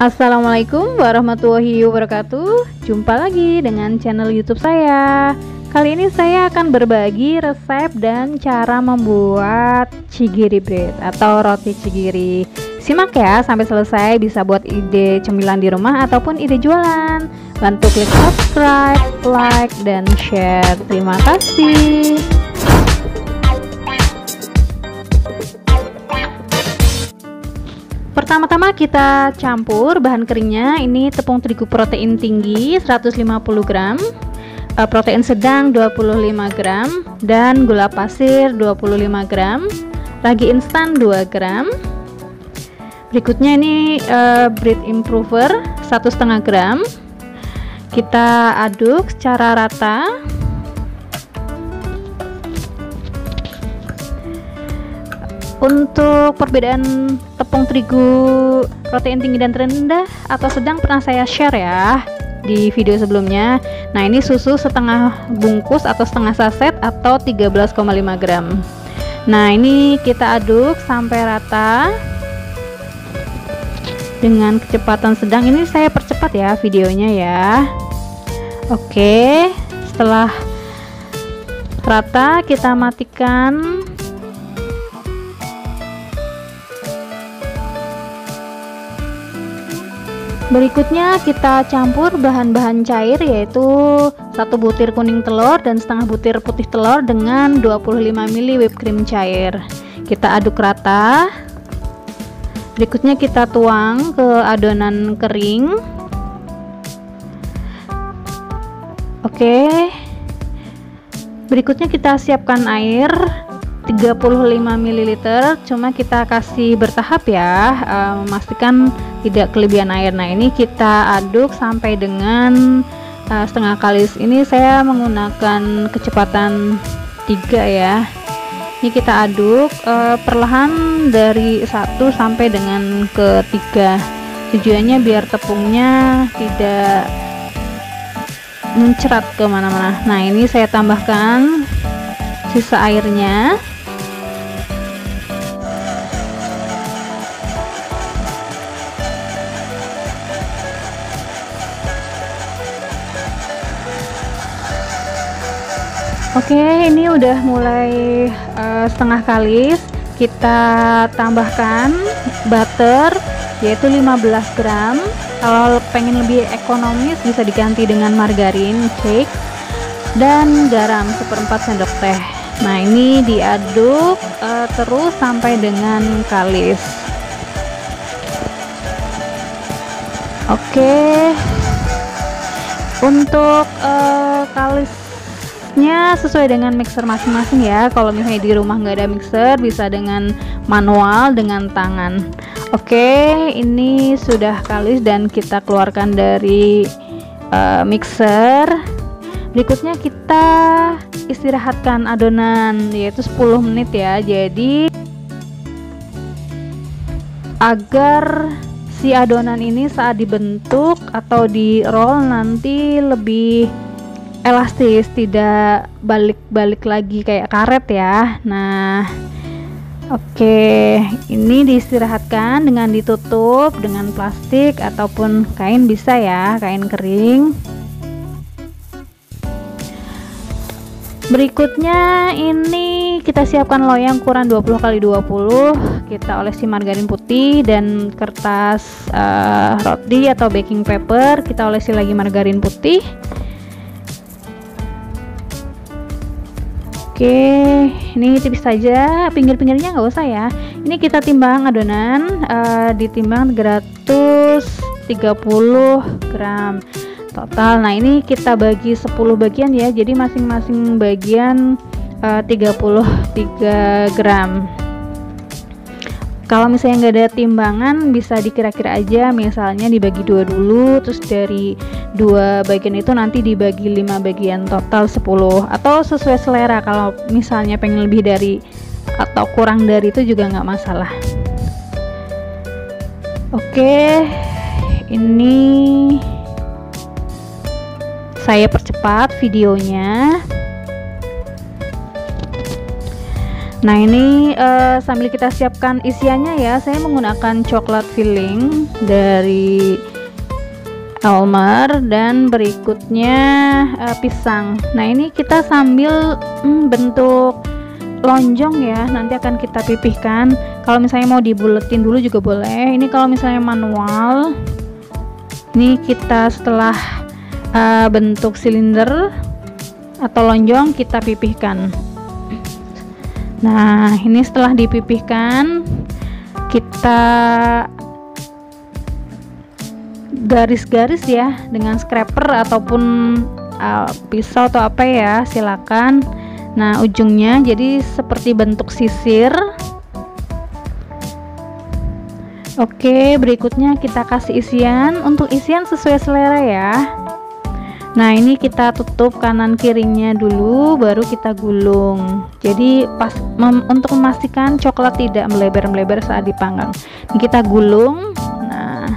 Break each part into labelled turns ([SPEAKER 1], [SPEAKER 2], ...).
[SPEAKER 1] Assalamualaikum warahmatullahi wabarakatuh. Jumpa lagi dengan channel YouTube saya. Kali ini saya akan berbagi resep dan cara membuat chigiri bread atau roti chigiri. Simak ya sampai selesai, bisa buat ide cemilan di rumah ataupun ide jualan. Bantu klik subscribe, like, dan share. Terima kasih. Pertama-tama kita campur bahan keringnya. Ini tepung terigu protein tinggi 150 gram, protein sedang 25 gram, dan gula pasir 25 gram, ragi instan 2 gram. Berikutnya ini bread improver 1,5 gram. Kita aduk secara rata. Untuk perbedaan tepung terigu protein tinggi dan rendah atau sedang pernah saya share ya di video sebelumnya. Nah, ini susu setengah bungkus atau setengah saset atau 13,5 gram. Nah, ini kita aduk sampai rata dengan kecepatan sedang. Ini saya percepat ya videonya ya. Oke, setelah rata kita matikan. Berikutnya kita campur bahan-bahan cair, yaitu 1 butir kuning telur dan setengah butir putih telur dengan 25 ml whipped cream cair. Kita aduk rata. Berikutnya kita tuang ke adonan kering. Oke. Berikutnya kita siapkan air 35 ml, cuma kita kasih bertahap ya, memastikan tidak kelebihan air. Nah, ini kita aduk sampai dengan setengah kalis. Ini saya menggunakan kecepatan 3 ya. Ini kita aduk perlahan dari 1 sampai dengan ke 3. Tujuannya biar tepungnya tidak mencerat kemana-mana. Nah, ini saya tambahkan sisa airnya. Oke, ini udah mulai setengah kalis. Kita tambahkan butter yaitu 15 gram. Kalau pengen lebih ekonomis bisa diganti dengan margarin cake, dan garam 1/4 sendok teh. Nah, ini diaduk terus sampai dengan kalis. Oke, untuk kalisnya sesuai dengan mixer masing-masing ya. Kalau misalnya di rumah nggak ada mixer, bisa dengan manual dengan tangan. Oke, ini sudah kalis dan kita keluarkan dari mixer. Berikutnya kita istirahatkan adonan yaitu 10 menit ya. Jadi agar si adonan ini saat dibentuk atau di roll nanti lebih elastis, tidak balik-balik lagi kayak karet ya. Nah, oke, ini diistirahatkan dengan ditutup dengan plastik ataupun kain, bisa ya, kain kering. Berikutnya ini kita siapkan loyang ukuran 20 x 20. Kita olesi margarin putih dan kertas roti atau baking paper. Kita olesi lagi margarin putih. Oke, ini tipis saja, pinggir-pinggirnya nggak usah ya. Ini kita timbang adonan, ditimbang 330 gram total. Nah, ini kita bagi 10 bagian ya, jadi masing-masing bagian 33 gram. Kalau misalnya nggak ada timbangan, bisa dikira-kira aja, misalnya dibagi 2 dulu, terus dari 2 bagian itu nanti dibagi 5 bagian, total 10, atau sesuai selera. Kalau misalnya pengen lebih dari atau kurang dari itu juga nggak masalah. Oke, ini saya percepat videonya. Nah ini sambil kita siapkan isiannya ya, saya menggunakan coklat filling dari Elmer dan berikutnya pisang. Nah ini kita sambil bentuk lonjong ya, nanti akan kita pipihkan. Kalau misalnya mau dibuletin dulu juga boleh. Ini kalau misalnya manual, ini kita setelah bentuk silinder atau lonjong kita pipihkan. Nah ini setelah dipipihkan kita garis-garis ya dengan scraper ataupun pisau atau apa ya, silakan. Nah ujungnya jadi seperti bentuk sisir. Oke, berikutnya kita kasih isian. Untuk isian sesuai selera ya. Nah ini kita tutup kanan kirinya dulu, baru kita gulung. Jadi untuk memastikan coklat tidak melebar-melebar saat dipanggang, ini kita gulung. Nah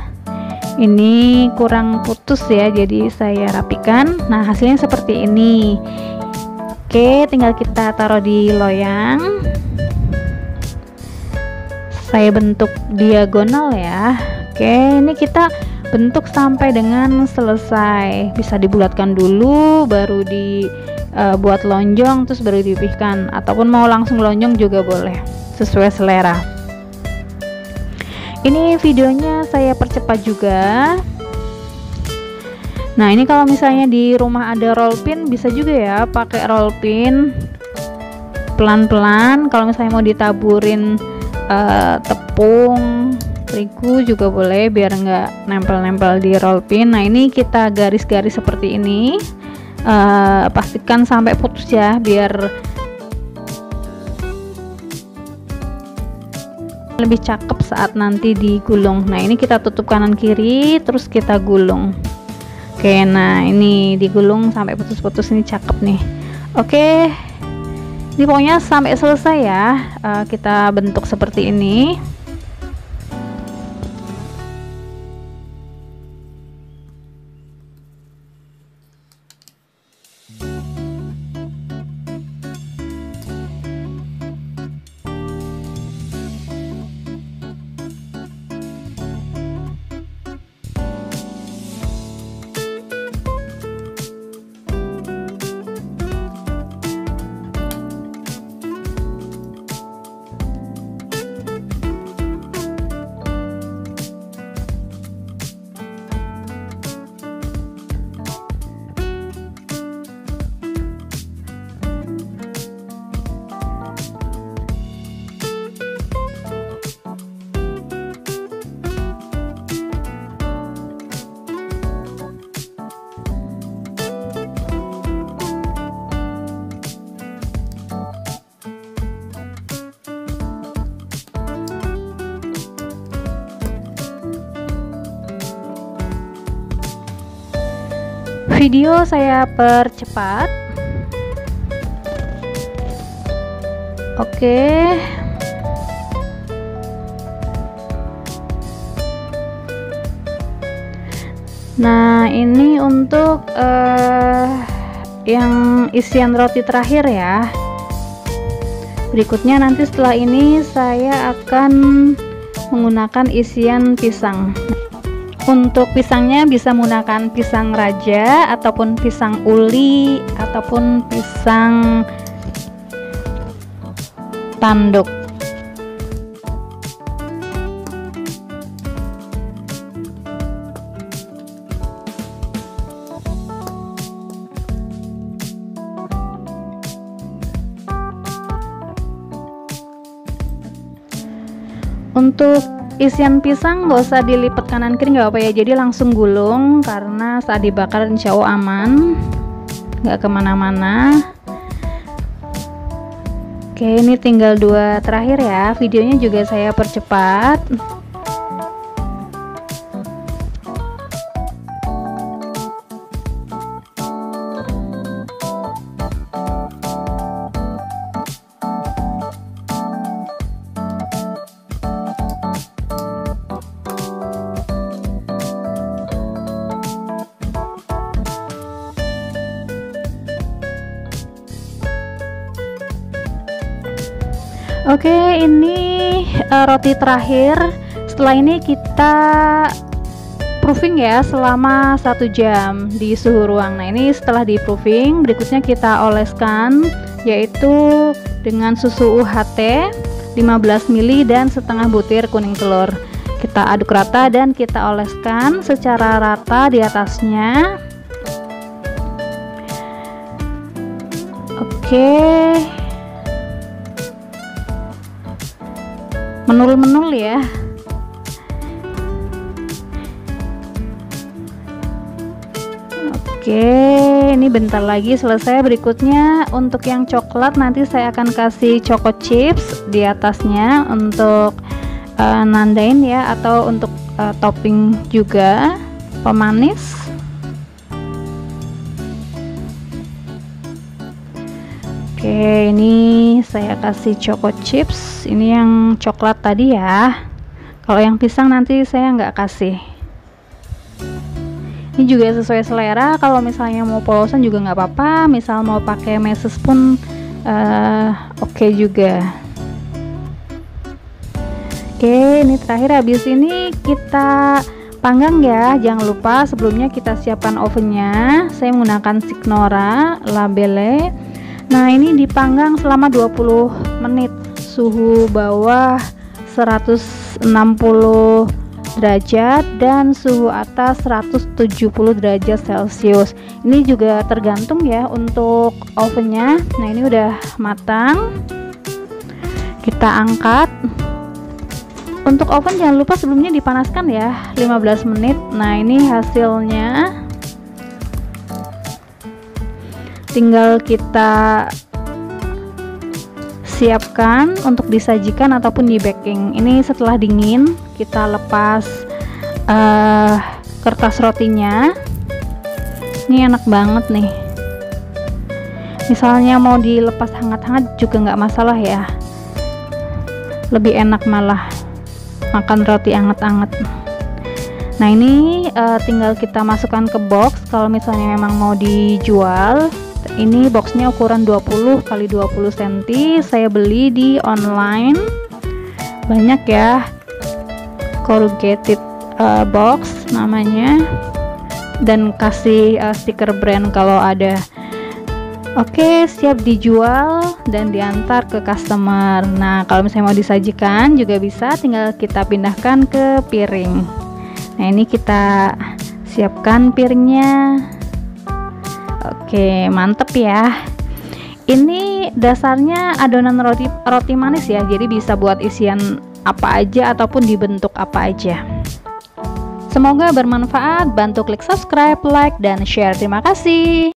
[SPEAKER 1] ini kurang putus ya, jadi saya rapikan. Nah hasilnya seperti ini. Oke, tinggal kita taruh di loyang. Saya bentuk diagonal ya. Oke, ini kita bentuk sampai dengan selesai. Bisa dibulatkan dulu baru dibuat lonjong, terus baru dipipihkan, ataupun mau langsung lonjong juga boleh, sesuai selera. Ini videonya saya percepat juga. Nah ini kalau misalnya di rumah ada roll pin, bisa juga ya pakai roll pin pelan-pelan. Kalau misalnya mau ditaburin tepung terigu juga boleh, biar nggak nempel-nempel di roll pin. Nah ini kita garis-garis seperti ini, pastikan sampai putus ya, biar lebih cakep saat nanti digulung. Nah ini kita tutup kanan kiri, terus kita gulung. Oke, nah ini digulung sampai putus-putus, ini cakep nih. Oke, ini pokoknya sampai selesai ya, kita bentuk seperti ini. Video saya percepat. Oke. Nah, ini untuk yang isian roti terakhir ya. Berikutnya nanti setelah ini saya akan menggunakan isian pisang. Untuk pisangnya bisa menggunakan pisang raja ataupun pisang uli ataupun pisang tanduk. Untuk isian pisang nggak usah dilipat kanan kiri, nggak apa ya, jadi langsung gulung, karena saat dibakar insya Allah aman, nggak kemana-mana. Oke, ini tinggal 2 terakhir ya, videonya juga saya percepat. Oke, ini roti terakhir. Setelah ini kita proofing ya selama 1 jam di suhu ruang. Nah, ini setelah di proofing, berikutnya kita oleskan yaitu dengan susu UHT 15 ml dan setengah butir kuning telur. Kita aduk rata dan kita oleskan secara rata di atasnya. Oke, menul-menul ya. Oke, ini bentar lagi selesai. Berikutnya untuk yang coklat nanti saya akan kasih choco chips di atasnya untuk nandain ya, atau untuk topping juga pemanis. Oke, ini saya kasih choco chips. Ini yang coklat tadi ya. Kalau yang pisang nanti saya nggak kasih. Ini juga sesuai selera. Kalau misalnya mau polosan juga nggak apa-apa. Misal mau pakai meses pun oke juga. Oke, ini terakhir. Habis ini kita panggang ya. Jangan lupa sebelumnya kita siapkan ovennya. Saya menggunakan Signora Labelle. Nah, ini dipanggang selama 20 menit. Suhu bawah 160 derajat dan suhu atas 170 derajat Celcius. Ini juga tergantung ya untuk ovennya. Nah, ini udah matang. Kita angkat. Untuk oven jangan lupa sebelumnya dipanaskan ya 15 menit. Nah, ini hasilnya. Tinggal kita siapkan untuk disajikan ataupun di baking. Ini setelah dingin kita lepas kertas rotinya. Ini enak banget nih. Misalnya mau dilepas hangat-hangat juga nggak masalah ya. Lebih enak malah makan roti anget-anget. Nah, ini tinggal kita masukkan ke box. Kalau misalnya memang mau dijual, ini boxnya ukuran 20 x 20 cm. Saya beli di online, banyak ya, corrugated box namanya, dan kasih stiker brand kalau ada. Oke, siap dijual dan diantar ke customer. Nah, kalau misalnya mau disajikan juga bisa, tinggal kita pindahkan ke piring. Nah, ini kita siapkan piringnya. Oke, mantep ya. Ini dasarnya adonan roti manis ya, jadi bisa buat isian apa aja ataupun dibentuk apa aja. Semoga bermanfaat. Bantu klik subscribe, like, dan share. Terima kasih.